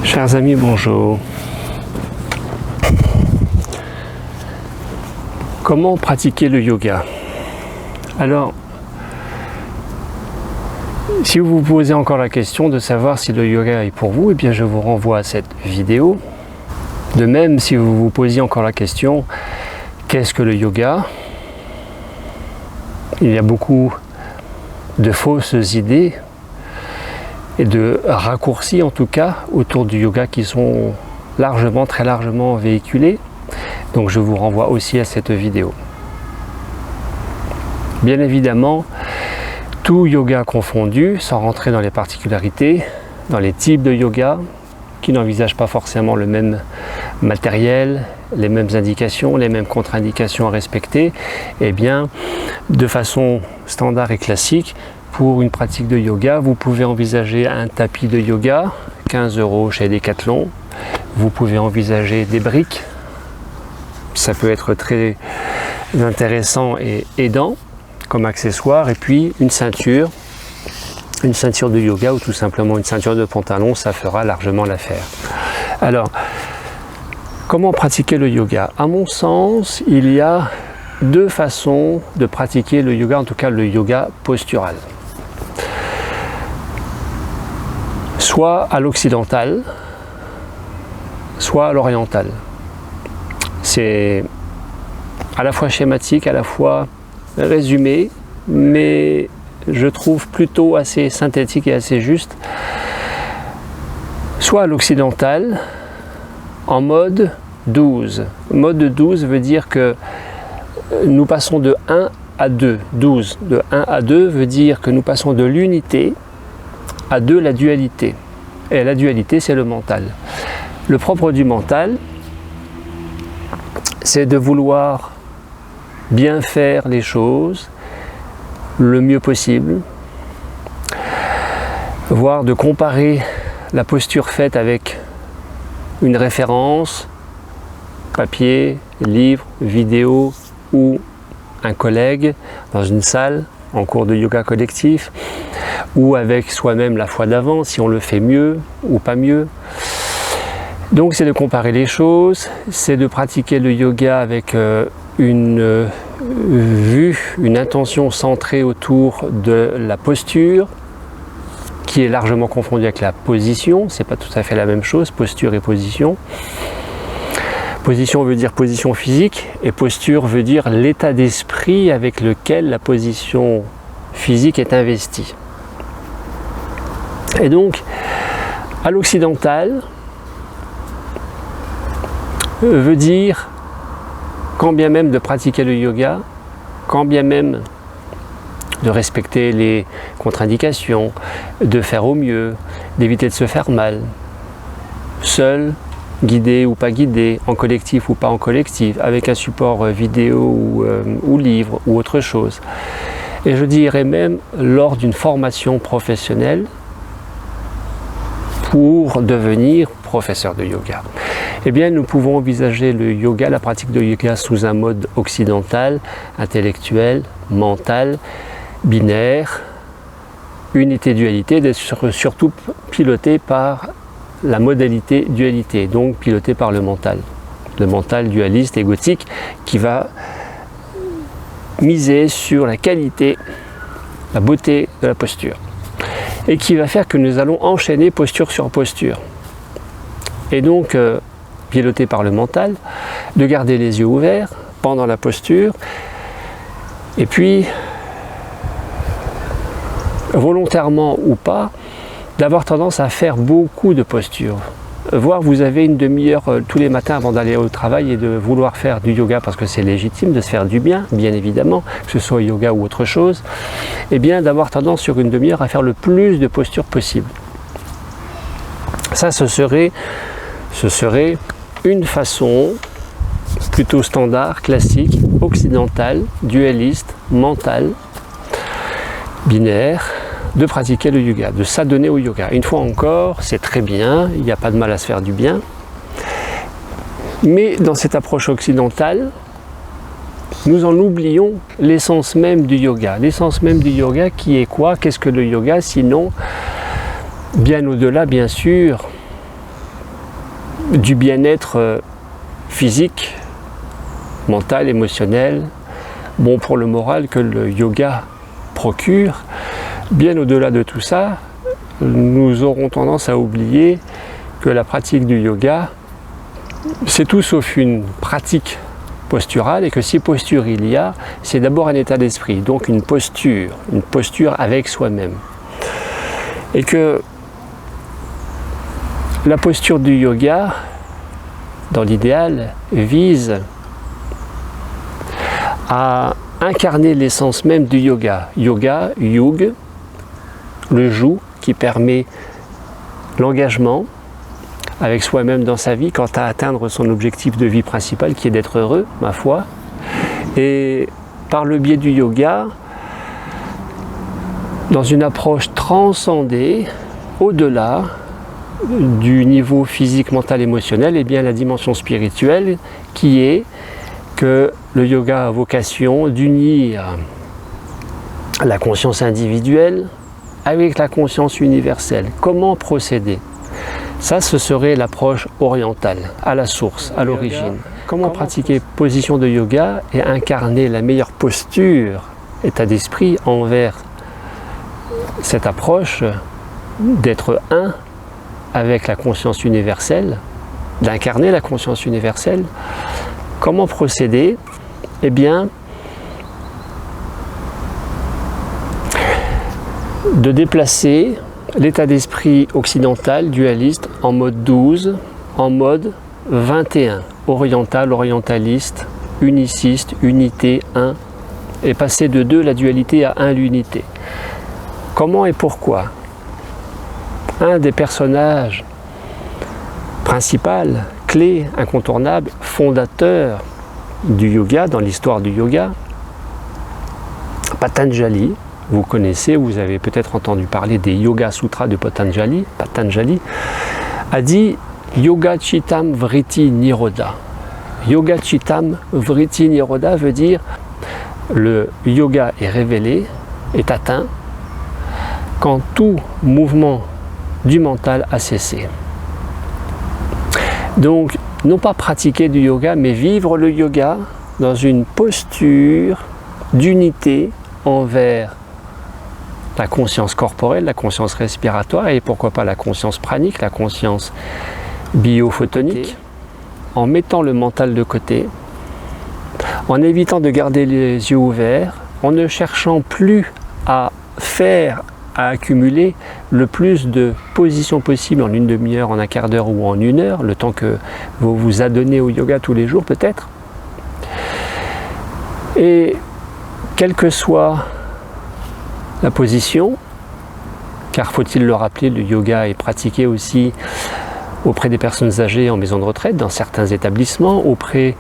Chers amis, bonjour. Comment pratiquer le yoga? Alors, si vous vous posez encore la question de savoir si le yoga est pour vous, eh bien je vous renvoie à cette vidéo. De même, si vous vous posiez encore la question, qu'est-ce que le yoga? Il y a beaucoup de fausses idées et de raccourcis en tout cas autour du yoga qui sont très largement véhiculés. Donc je vous renvoie aussi à cette vidéo. Bien évidemment, tout yoga confondu, sans rentrer dans les particularités, dans les types de yoga, qui n'envisagent pas forcément le même matériel, les mêmes indications, les mêmes contre-indications à respecter, eh bien, de façon standard et classique, pour une pratique de yoga, vous pouvez envisager un tapis de yoga, 15 € chez Decathlon. Vous pouvez envisager des briques, ça peut être très intéressant et aidant comme accessoire, et puis une ceinture de yoga ou tout simplement une ceinture de pantalon, ça fera largement l'affaire. Alors, comment pratiquer le yoga? À mon sens, il y a deux façons de pratiquer le yoga, en tout cas le yoga postural. Soit à l'occidental, soit à l'oriental. C'est à la fois schématique, à la fois résumé, mais je trouve plutôt assez synthétique et assez juste. Soit à l'occidental, en mode 12. Mode 12 veut dire que nous passons de 1 à 2. 12. De 1 à 2 veut dire que nous passons de l'unité à 2 la dualité. Et la dualité, c'est le mental. Le propre du mental, c'est de vouloir bien faire les choses le mieux possible, voire de comparer la posture faite avec une référence, papier, livre, vidéo ou un collègue dans une salle en cours de yoga collectif, ou avec soi-même la fois d'avant, si on le fait mieux ou pas mieux. Donc c'est de comparer les choses, c'est de pratiquer le yoga avec une vue, une intention centrée autour de la posture, qui est largement confondue avec la position. C'est pas tout à fait la même chose, posture et position. Position veut dire position physique, et posture veut dire l'état d'esprit avec lequel la position physique est investie. Et donc, à l'occidental, veut dire, quand bien même de pratiquer le yoga, quand bien même de respecter les contre-indications, de faire au mieux, d'éviter de se faire mal, seul, guidé ou pas guidé, en collectif ou pas en collectif, avec un support vidéo ou livre ou autre chose. Et je dirais même lors d'une formation professionnelle pour devenir professeur de yoga. Eh bien, nous pouvons envisager le yoga, la pratique de yoga sous un mode occidental, intellectuel, mental, binaire, unité-dualité, d'être surtout piloté par la modalité dualité, donc piloté par le mental dualiste, égotique, qui va miser sur la qualité, la beauté de la posture, et qui va faire que nous allons enchaîner posture sur posture. Et donc, piloté par le mental, de garder les yeux ouverts pendant la posture, et puis, volontairement ou pas, d'avoir tendance à faire beaucoup de postures. Voire vous avez une demi-heure tous les matins avant d'aller au travail et de vouloir faire du yoga parce que c'est légitime de se faire du bien, bien évidemment, que ce soit yoga ou autre chose, et bien d'avoir tendance sur une demi-heure à faire le plus de postures possible. Ça, ce serait une façon plutôt standard, classique, occidentale, dualiste, mentale, binaire, de pratiquer le yoga, de s'adonner au yoga. Une fois encore, c'est très bien, il n'y a pas de mal à se faire du bien. Mais dans cette approche occidentale, nous en oublions l'essence même du yoga. L'essence même du yoga qui est quoi? Qu'est-ce que le yoga? Sinon, bien au-delà, bien sûr, du bien-être physique, mental, émotionnel, bon pour le moral que le yoga procure. Bien au-delà de tout ça, nous aurons tendance à oublier que la pratique du yoga, c'est tout sauf une pratique posturale, et que si posture il y a, c'est d'abord un état d'esprit, donc une posture avec soi-même. Et que la posture du yoga, dans l'idéal, vise à incarner l'essence même du yoga. Yoga, yug, le joug qui permet l'engagement avec soi-même dans sa vie quant à atteindre son objectif de vie principal qui est d'être heureux, ma foi. Et par le biais du yoga, dans une approche transcendée, au-delà du niveau physique, mental, émotionnel, et bien la dimension spirituelle qui est que le yoga a vocation d'unir la conscience individuelle avec la conscience universelle. Comment procéder ? Ça, ce serait l'approche orientale, à la source, à l'origine. Comment pratiquer position de yoga et incarner la meilleure posture, état d'esprit envers cette approche d'être un avec la conscience universelle, d'incarner la conscience universelle. Comment procéder ? Eh bien, de déplacer l'état d'esprit occidental, dualiste, en mode 12, en mode 21, oriental, orientaliste, uniciste, unité, 1, et passer de 2 la dualité à 1 l'unité. Comment et pourquoi ? Un des personnages principaux, clés, incontournables, fondateurs du yoga, dans l'histoire du yoga, Patanjali. Vous connaissez, vous avez peut-être entendu parler des Yoga Sutras de Patanjali. Patanjali a dit Yoga Chitam Vritti Nirodha. Yoga Chitam Vritti Nirodha veut dire le yoga est révélé, est atteint, quand tout mouvement du mental a cessé. Donc, non pas pratiquer du yoga, mais vivre le yoga dans une posture d'unité envers la conscience corporelle, la conscience respiratoire et pourquoi pas la conscience pranique, la conscience biophotonique, en mettant le mental de côté, en évitant de garder les yeux ouverts, en ne cherchant plus à accumuler le plus de positions possibles en une demi-heure, en un quart d'heure ou en 1 heure, le temps que vous vous adonnez au yoga tous les jours peut-être. Et quelle que soit la position, car faut-il le rappeler, le yoga est pratiqué aussi auprès des personnes âgées en maison de retraite, dans certains établissements, auprès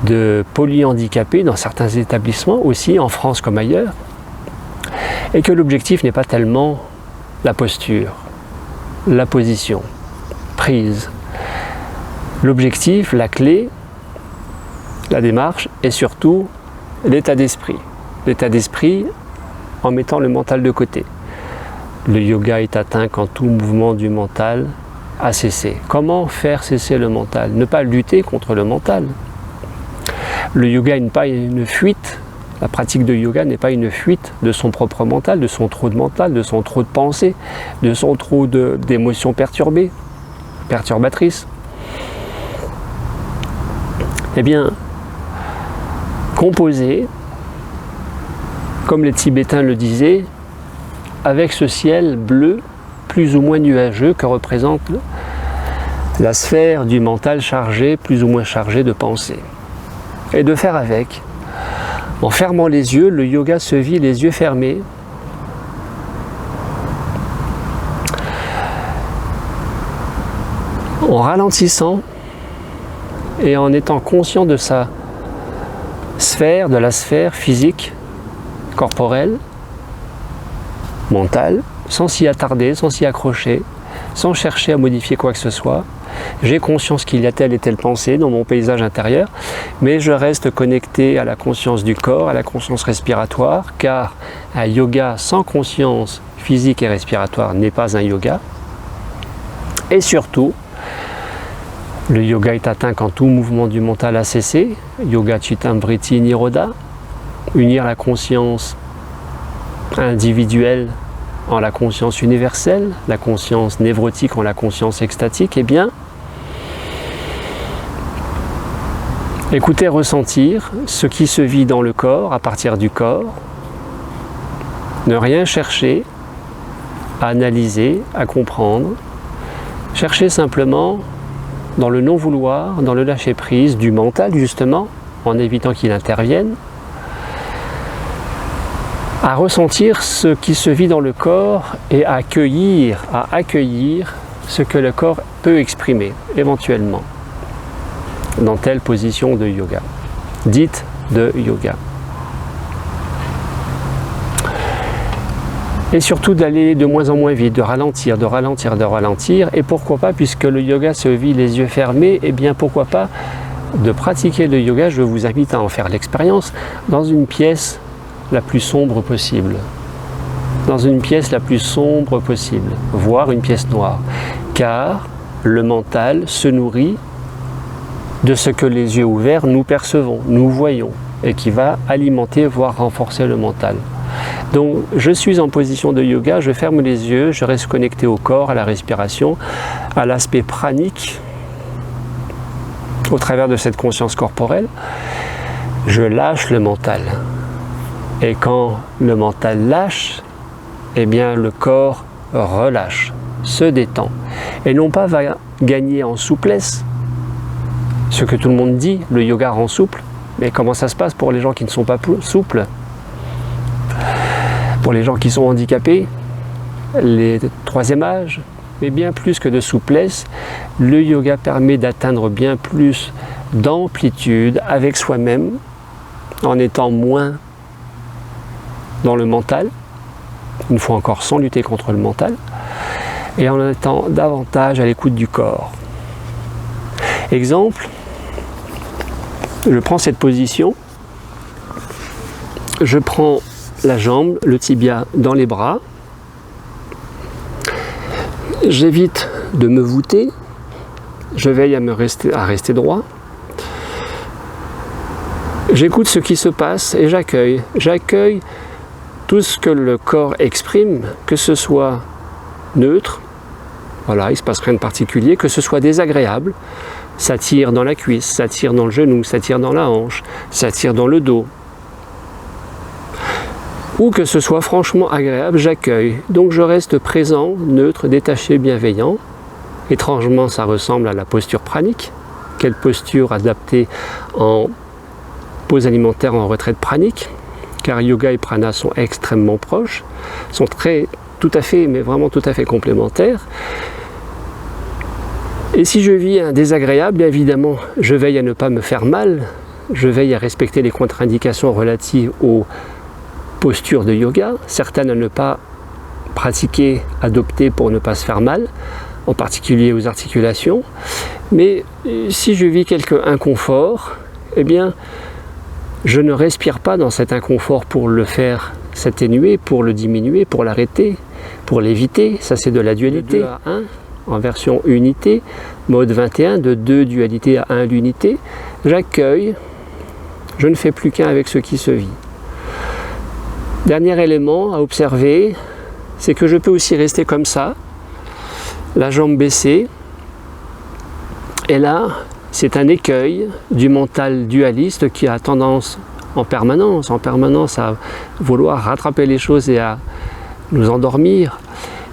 de polyhandicapés, dans certains établissements aussi, en France comme ailleurs, et que l'objectif n'est pas tellement la posture, la position prise. L'objectif, la clé, la démarche est surtout l'état d'esprit. L'état d'esprit en mettant le mental de côté. Le yoga est atteint quand tout mouvement du mental a cessé. Comment faire cesser le mental ? Ne pas lutter contre le mental. Le yoga n'est pas une fuite. La pratique de yoga n'est pas une fuite de son propre mental, de son trop de mental, de son trop de pensée, de son trop d'émotions perturbatrices. Eh bien, composer, comme les Tibétains le disaient, avec ce ciel bleu plus ou moins nuageux que représente la sphère du mental chargé, plus ou moins chargé de pensée. Et de faire avec. En fermant les yeux, le yoga se vit les yeux fermés. En ralentissant et en étant conscient de sa sphère, de la sphère physique, corporelle, mentale, sans s'y attarder, sans s'y accrocher, sans chercher à modifier quoi que ce soit. J'ai conscience qu'il y a telle et telle pensée dans mon paysage intérieur, mais je reste connecté à la conscience du corps, à la conscience respiratoire, car un yoga sans conscience physique et respiratoire n'est pas un yoga. Et surtout, Le yoga est atteint quand tout mouvement du mental a cessé. Yoga Chittam Vritti Nirodha. Unir la conscience individuelle en la conscience universelle, la conscience névrotique en la conscience extatique. Eh bien, écouter, ressentir ce qui se vit dans le corps, à partir du corps. Ne rien chercher à analyser, à comprendre. Chercher simplement dans le non-vouloir, dans le lâcher-prise du mental justement, en évitant qu'il intervienne, à ressentir ce qui se vit dans le corps et à accueillir ce que le corps peut exprimer éventuellement dans telle position de yoga, dite de yoga. Et surtout d'aller de moins en moins vite, de ralentir, et pourquoi pas, puisque le yoga se vit les yeux fermés, et bien pourquoi pas de pratiquer le yoga, je vous invite à en faire l'expérience, dans une pièce la plus sombre possible. Dans une pièce la plus sombre possible, voire une pièce noire, car le mental se nourrit de ce que les yeux ouverts nous percevons, nous voyons, et qui va alimenter, voire renforcer le mental. Donc je suis en position de yoga, je ferme les yeux, je reste connecté au corps, à la respiration, à l'aspect pranique, au travers de cette conscience corporelle. Je lâche le mental. Et quand le mental lâche, eh bien le corps relâche, se détend. Et non pas va gagner en souplesse, ce que tout le monde dit, le yoga rend souple. Mais comment ça se passe pour les gens qui ne sont pas souples? Pour les gens qui sont handicapés, les troisième âge, mais bien plus que de souplesse, le yoga permet d'atteindre bien plus d'amplitude avec soi-même, en étant moins dans le mental, une fois encore sans lutter contre le mental, et en étant davantage à l'écoute du corps. Exemple, je prends cette position, je prends la jambe, le tibia dans les bras. J'évite de me voûter. Je veille à rester droit. J'écoute ce qui se passe et j'accueille. J'accueille tout ce que le corps exprime, que ce soit neutre, voilà, il ne se passe rien de particulier, que ce soit désagréable, ça tire dans la cuisse, ça tire dans le genou, ça tire dans la hanche, ça tire dans le dos. Ou que ce soit franchement agréable, j'accueille. Donc je reste présent, neutre, détaché, bienveillant. Étrangement, ça ressemble à la posture pranique. Quelle posture adaptée en pause alimentaire en retraite pranique? Car yoga et prana sont extrêmement proches, sont tout à fait, mais vraiment tout à fait complémentaires. Et si je vis un désagréable, bien évidemment, je veille à ne pas me faire mal, je veille à respecter les contre-indications relatives aux postures de yoga, certaines à ne pas pratiquer, adopter pour ne pas se faire mal, en particulier aux articulations. Mais si je vis quelque inconfort, eh bien, je ne respire pas dans cet inconfort pour le faire s'atténuer, pour le diminuer, pour l'arrêter, pour l'éviter. Ça, c'est de la dualité. De 2 à 1, en version unité, mode 21, de 2 dualités à 1 l'unité. J'accueille, je ne fais plus qu'un avec ce qui se vit. Dernier élément à observer, c'est que je peux aussi rester comme ça, la jambe baissée, et là, c'est un écueil du mental dualiste qui a tendance en permanence à vouloir rattraper les choses et à nous endormir.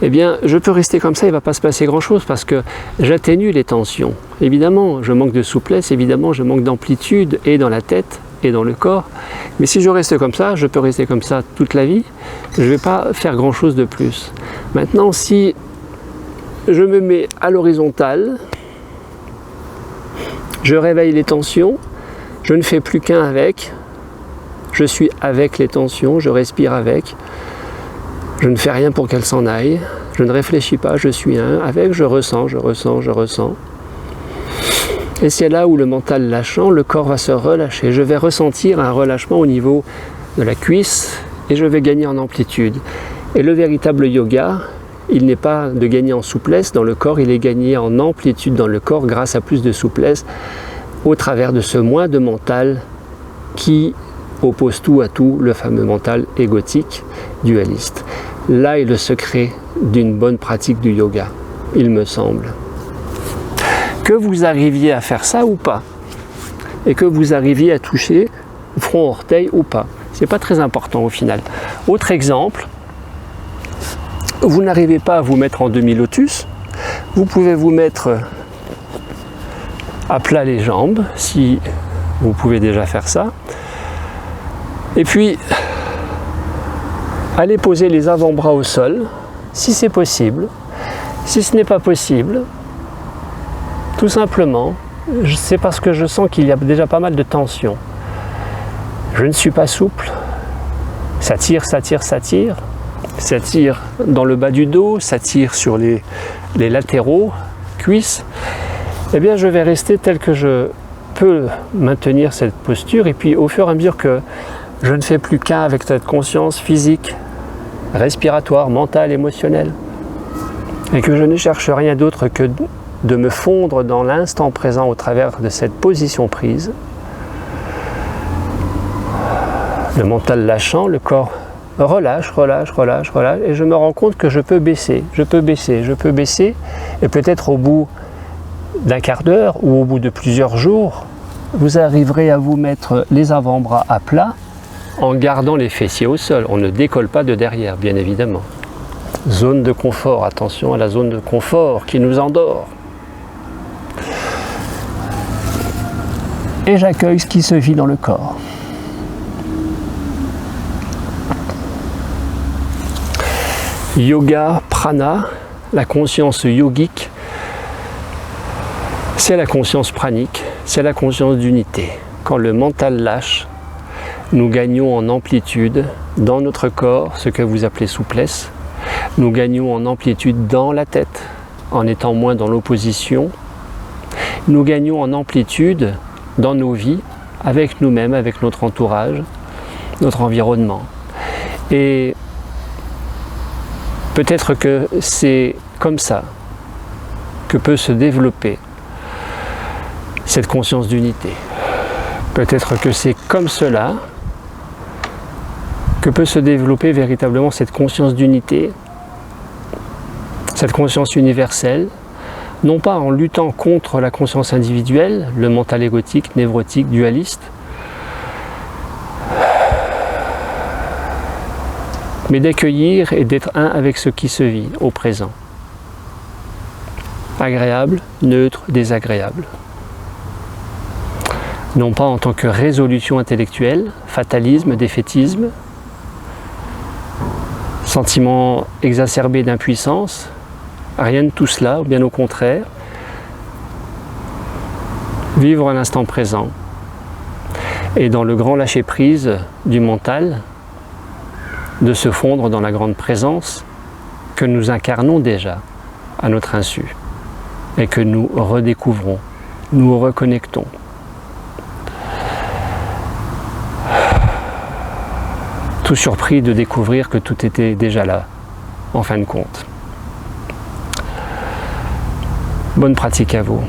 Eh bien, je peux rester comme ça, il ne va pas se passer grand-chose parce que j'atténue les tensions. Évidemment, je manque de souplesse, évidemment, je manque d'amplitude et dans la tête et dans le corps. Mais si je reste comme ça, je peux rester comme ça toute la vie, je ne vais pas faire grand-chose de plus. Maintenant, si je me mets à l'horizontale, je réveille les tensions, je ne fais plus qu'un avec, je suis avec les tensions, je respire avec, je ne fais rien pour qu'elles s'en aillent, je ne réfléchis pas, je suis un, avec, je ressens. Et c'est là où le mental lâchant, le corps va se relâcher. Je vais ressentir un relâchement au niveau de la cuisse et je vais gagner en amplitude. Et le véritable yoga, il n'est pas de gagner en souplesse dans le corps, il est gagné en amplitude dans le corps grâce à plus de souplesse au travers de ce moins de mental qui oppose tout à tout, le fameux mental égotique, dualiste. Là est le secret d'une bonne pratique du yoga, il me semble. Que vous arriviez à faire ça ou pas, et que vous arriviez à toucher front orteil ou pas, c'est pas très important au final. Autre exemple, vous n'arrivez pas à vous mettre en demi-lotus, vous pouvez vous mettre à plat les jambes, si vous pouvez déjà faire ça, et puis allez poser les avant-bras au sol, si c'est possible. Si ce n'est pas possible, tout simplement, c'est parce que je sens qu'il y a déjà pas mal de tension. Je ne suis pas souple, ça tire, ça tire, ça tire. Ça tire dans le bas du dos, ça tire sur les latéraux, cuisses. Eh bien, je vais rester tel que je peux maintenir cette posture. Et puis, au fur et à mesure que je ne fais plus qu'un avec cette conscience physique, respiratoire, mentale, émotionnelle, et que je ne cherche rien d'autre que de me fondre dans l'instant présent au travers de cette position prise, le mental lâchant, le corps relâche, relâche, relâche, relâche, et je me rends compte que je peux baisser, je peux baisser, je peux baisser, et peut-être au bout d'un quart d'heure ou au bout de plusieurs jours, vous arriverez à vous mettre les avant-bras à plat en gardant les fessiers au sol. On ne décolle pas de derrière, bien évidemment. Zone de confort, attention à la zone de confort qui nous endort. Et j'accueille ce qui se vit dans le corps. Yoga, prana, la conscience yogique, c'est la conscience pranique, c'est la conscience d'unité. Quand le mental lâche, nous gagnons en amplitude dans notre corps, ce que vous appelez souplesse. Nous gagnons en amplitude dans la tête, en étant moins dans l'opposition. Nous gagnons en amplitude dans nos vies, avec nous-mêmes, avec notre entourage, notre environnement. Et peut-être que c'est comme ça que peut se développer cette conscience d'unité. Peut-être que c'est comme cela que peut se développer véritablement cette conscience d'unité, cette conscience universelle, non pas en luttant contre la conscience individuelle, le mental égotique, névrotique, dualiste, mais d'accueillir et d'être un avec ce qui se vit au présent. Agréable, neutre, désagréable. Non pas en tant que résolution intellectuelle, fatalisme, défaitisme, sentiment exacerbé d'impuissance, rien de tout cela, bien au contraire. Vivre l'instant présent. Et dans le grand lâcher-prise du mental, de se fondre dans la grande présence que nous incarnons déjà à notre insu et que nous redécouvrons, nous reconnectons. Tout surpris de découvrir que tout était déjà là, en fin de compte. Bonne pratique à vous.